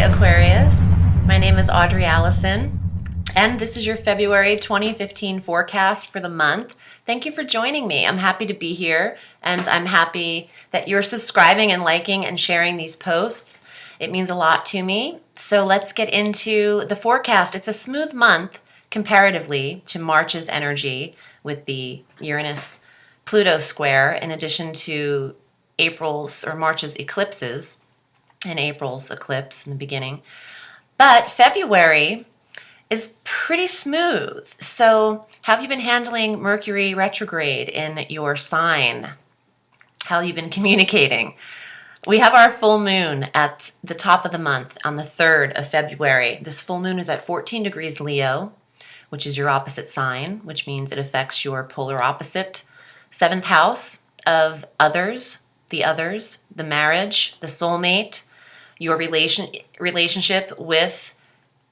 Aquarius. My name is Audrey Alison, and this is your February 2015 forecast for the month. Thank you for joining me. I'm happy to be here, and I'm happy that you're subscribing and liking and sharing these posts. It means a lot to me. So let's get into the forecast. It's a smooth month comparatively to March's energy with the Uranus-Pluto square, in addition to April's or March's eclipses and April's eclipse in the beginning. But February is pretty smooth. So how have you been handling Mercury retrograde in your sign? How have you been communicating? We have our full moon at the top of the month on the 3rd of February. This full moon is at 14 degrees Leo, which is your opposite sign, which means it affects your polar opposite 7th house of others, the marriage, the soulmate, your relationship with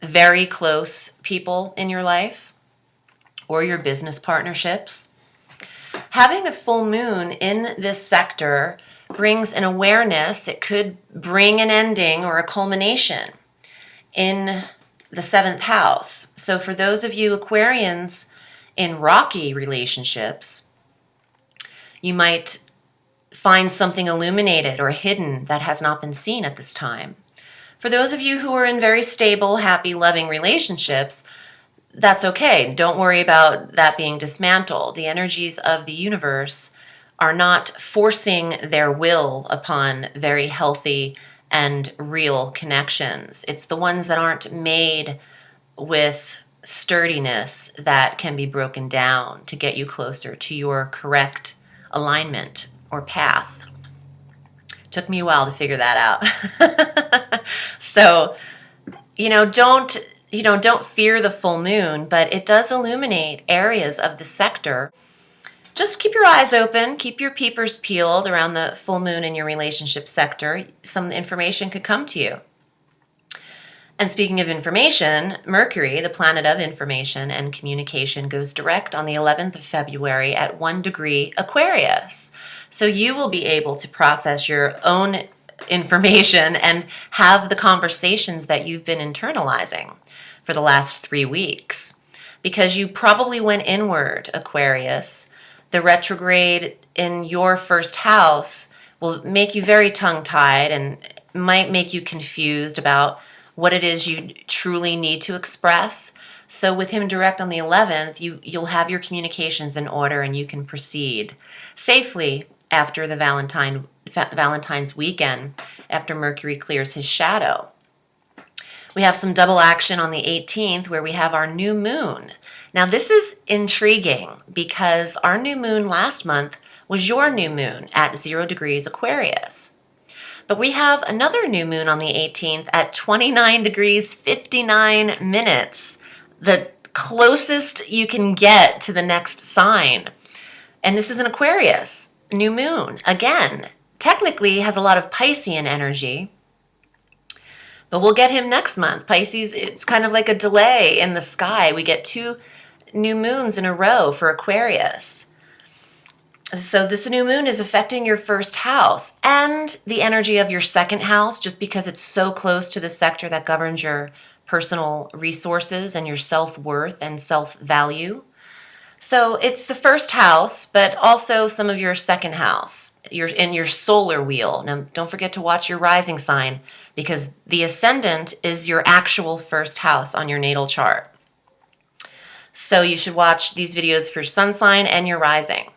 very close people in your life, or your business partnerships. Having the full moon in this sector brings an awareness. It could bring an ending or a culmination in the 7th house. So for those of you Aquarians in rocky relationships, you might find something illuminated or hidden that has not been seen at this time. For those of you who are in very stable, happy, loving relationships, that's okay. Don't worry about that being dismantled. The energies of the universe are not forcing their will upon very healthy and real connections. It's the ones that aren't made with sturdiness that can be broken down to get you closer to your correct alignment or path. Took me a while to figure that out. So, don't fear the full moon, but it does illuminate areas of the sector. Just keep your eyes open, keep your peepers peeled around the full moon in your relationship sector. Some information could come to you. And speaking of information, Mercury, the planet of information and communication, goes direct on the 11th of February at 1 degree Aquarius. So you will be able to process your own information and have the conversations that you've been internalizing for the last 3 weeks. Because you probably went inward, Aquarius. The retrograde in your first house will make you very tongue-tied and might make you confused about what it is you truly need to express. So with him direct on the 11th, you'll have your communications in order and you can proceed safely after the Valentine's weekend, after Mercury clears his shadow. We have some double action on the 18th where we have our new moon. Now this is intriguing because our new moon last month was your new moon at 0 degrees Aquarius. But we have another new moon on the 18th at 29 degrees 59 minutes, the closest you can get to the next sign. And this is an Aquarius new moon. Again, technically has a lot of Piscean energy, but we'll get him next month. Pisces, it's kind of like a delay in the sky. We get 2 new moons in a row for Aquarius. So this new moon is affecting your first house and the energy of your second house, just because it's so close to the sector that governs your personal resources and your self-worth and self-value. So it's the first house, but also some of your second house. You're in your solar wheel. Now, don't forget to watch your rising sign, because the ascendant is your actual first house on your natal chart. So you should watch these videos for sun sign and your rising.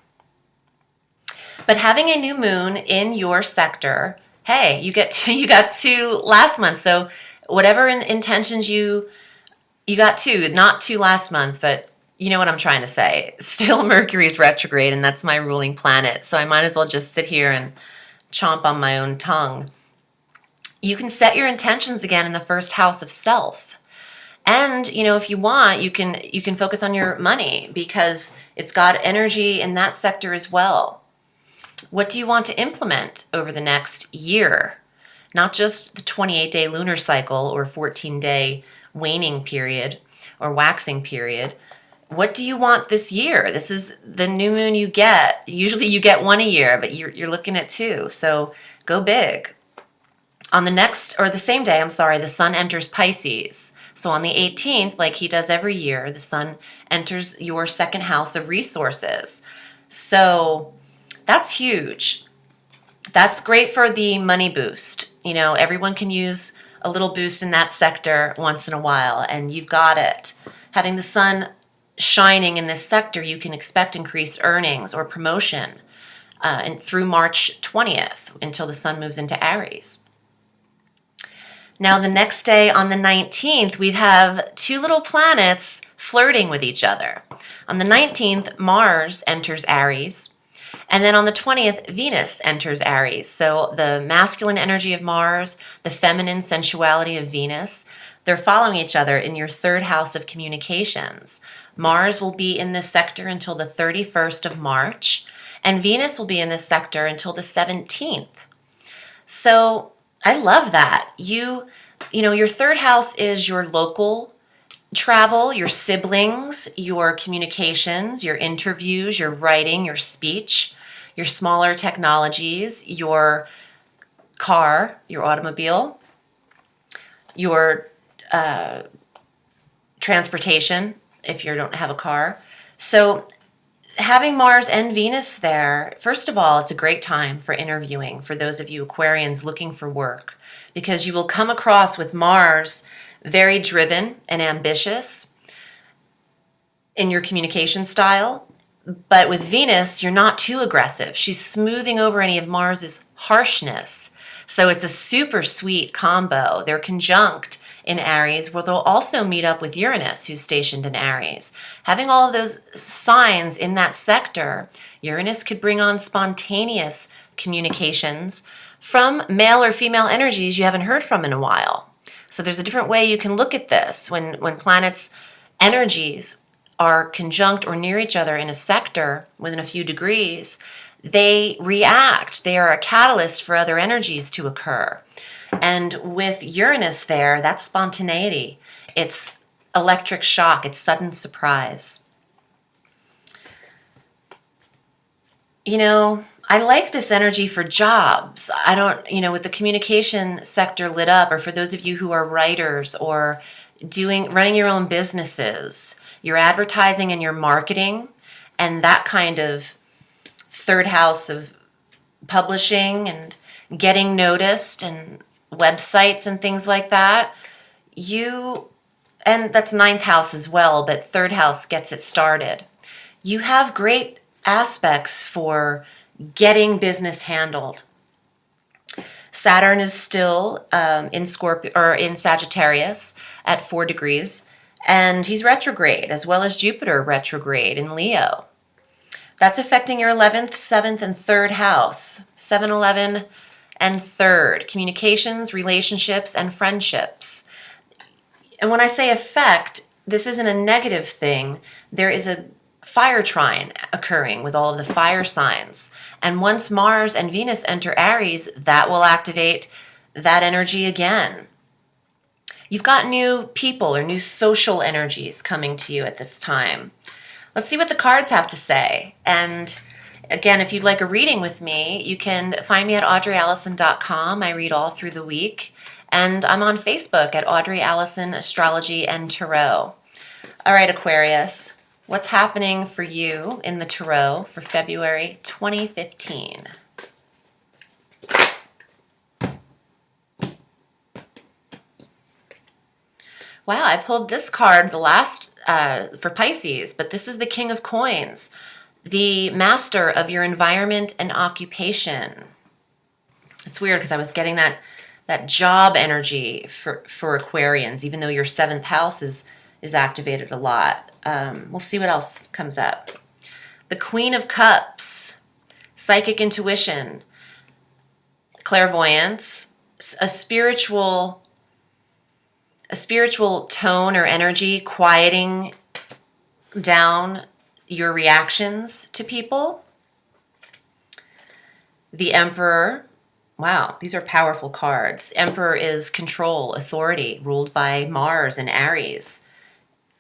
But having a new moon in your sector, hey, you got 2 last month. So whatever intentions you got 2, not 2 last month, but you know what I'm trying to say. Still Mercury's retrograde, and that's my ruling planet. So I might as well just sit here and chomp on my own tongue. You can set your intentions again in the first house of self. And, if you want, you can focus on your money because it's got energy in that sector as well. What do you want to implement over the next year? Not just the 28-day lunar cycle or 14-day waning period or waxing period. What do you want this year? This is the new moon you get. Usually you get 1 a year, but you're looking at 2. So go big. On the next, or the same day, I'm sorry, the sun enters Pisces. So on the 18th, like he does every year, the sun enters your second house of resources. So that's huge. That's great for the money boost. You know, everyone can use a little boost in that sector once in a while, and you've got it. Having the sun shining in this sector, you can expect increased earnings or promotion and through March 20th until the sun moves into Aries. Now, the next day on the 19th, we have two little planets flirting with each other. On the 19th, Mars enters Aries. And then on the 20th, Venus enters Aries. So the masculine energy of Mars, the feminine sensuality of Venus, they're following each other in your third house of communications. Mars will be in this sector until the 31st of March, and Venus will be in this sector until the 17th. So I love that. You know, your third house is your local travel, your siblings, your communications, your interviews, your writing, your speech, your smaller technologies, your car, your automobile, your transportation if you don't have a car. So having Mars and Venus there, first of all, it's a great time for interviewing for those of you Aquarians looking for work, because you will come across with Mars very driven and ambitious in your communication style. But with Venus, you're not too aggressive. She's smoothing over any of Mars's harshness. So it's a super sweet combo. They're conjunct in Aries, where they'll also meet up with Uranus, who's stationed in Aries. Having all of those signs in that sector, Uranus could bring on spontaneous communications from male or female energies you haven't heard from in a while. So there's a different way you can look at this. When planets' energies are conjunct or near each other in a sector within a few degrees, they react. They are a catalyst for other energies to occur. And with Uranus there, that's spontaneity. It's electric shock. It's sudden surprise. You know, I like this energy for jobs. I don't, you know, with the communication sector lit up, or for those of you who are writers or running your own businesses, your advertising and your marketing, and that kind of third house of publishing and getting noticed and websites and things like that. And that's ninth house as well, but third house gets it started. You have great aspects for getting business handled. Saturn is still in Scorpio or in Sagittarius at 4 degrees, and he's retrograde, as well as Jupiter retrograde in Leo. That's affecting your 11th, 7th, and 3rd house. 7, 11, and 3rd. Communications, relationships, and friendships. And when I say affect, this isn't a negative thing. There is a fire trine occurring with all of the fire signs. And once Mars and Venus enter Aries, that will activate that energy again. You've got new people or new social energies coming to you at this time. Let's see what the cards have to say. And again, if you'd like a reading with me, you can find me at audreyallison.com. I read all through the week. And I'm on Facebook at Audrey Allison Astrology and Tarot. All right, Aquarius, what's happening for you in the Tarot for February 2015? Wow, I pulled this card the last for Pisces, but this is the King of Coins, the master of your environment and occupation. It's weird because I was getting that job energy for Aquarians, even though your 7th house is activated a lot. We'll see what else comes up. The Queen of Cups, psychic intuition, clairvoyance, a spiritual tone or energy, quieting down your reactions to people. The Emperor. Wow, these are powerful cards. Emperor is control, authority, ruled by Mars and Aries.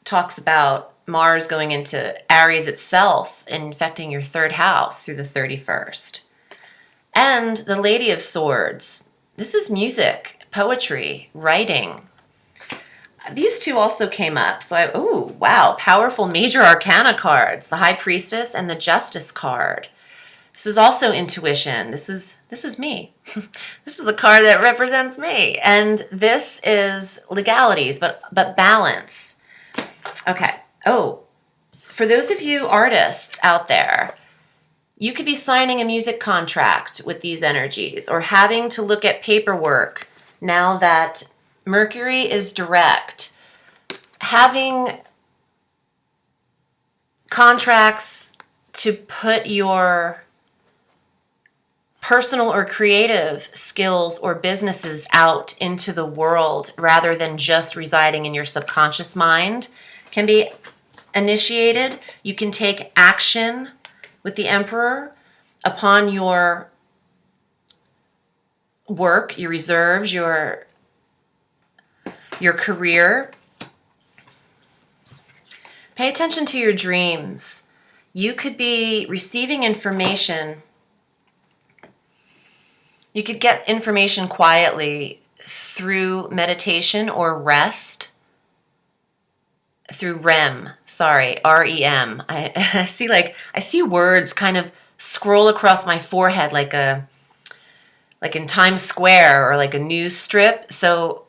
Talks about Mars going into Aries itself and infecting your 3rd house through the 31st. And the Lady of Swords, This is music, poetry, writing. These two also came up. So oh, wow, powerful major arcana cards, the High Priestess and the Justice card. This is also intuition. This is me. This is the card that represents me. And this is legalities, but balance. Okay. Oh, for those of you artists out there, you could be signing a music contract with these energies or having to look at paperwork now that Mercury is direct. Having contracts to put your personal or creative skills or businesses out into the world rather than just residing in your subconscious mind can be initiated. You can take action with the Emperor upon your work, your reserves, your career. Pay attention to your dreams. You could be receiving information. You could get information quietly through meditation or rest. Through REM, sorry, REM. I see words kind of scroll across my forehead like in Times Square or like a news strip. So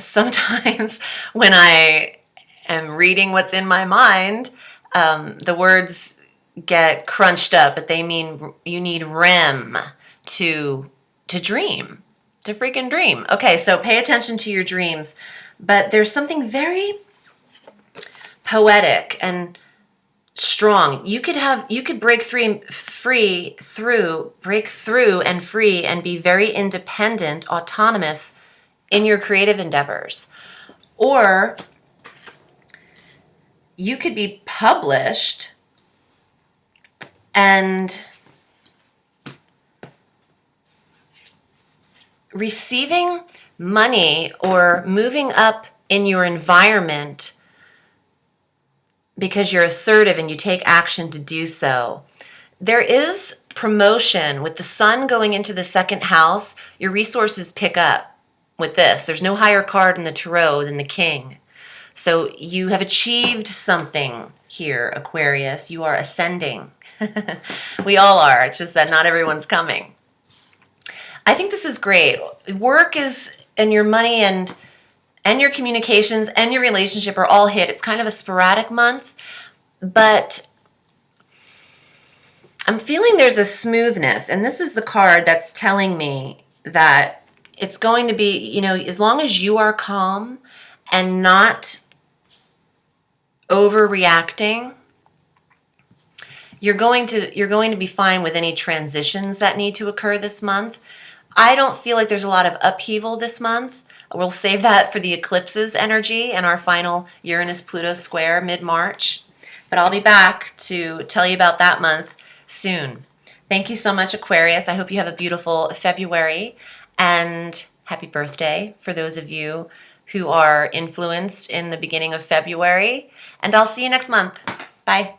sometimes when I am reading what's in my mind, the words get crunched up, but they mean you need REM to dream, to freaking dream. Okay, so pay attention to your dreams, but there's something very poetic and strong. You could break through and be very independent, autonomous in your creative endeavors. Or you could be published and receiving money or moving up in your environment because you're assertive and you take action to do so. There is promotion with the sun going into the second house. Your resources pick up with this. There's no higher card in the tarot than the king. So you have achieved something here, Aquarius. You are ascending. We all are. It's just that not everyone's coming. I think this is great. Work is, and your money and your communications and your relationship are all hit. It's kind of a sporadic month, but I'm feeling there's a smoothness, and this is the card that's telling me that it's going to be, as long as you are calm and not overreacting, you're going to be fine with any transitions that need to occur this month. I don't feel like there's a lot of upheaval this month. We'll save that for the eclipses energy and our final Uranus-Pluto square mid-March. But I'll be back to tell you about that month soon. Thank you so much, Aquarius. I hope you have a beautiful February, and happy birthday for those of you who are influenced in the beginning of February. And I'll see you next month. Bye.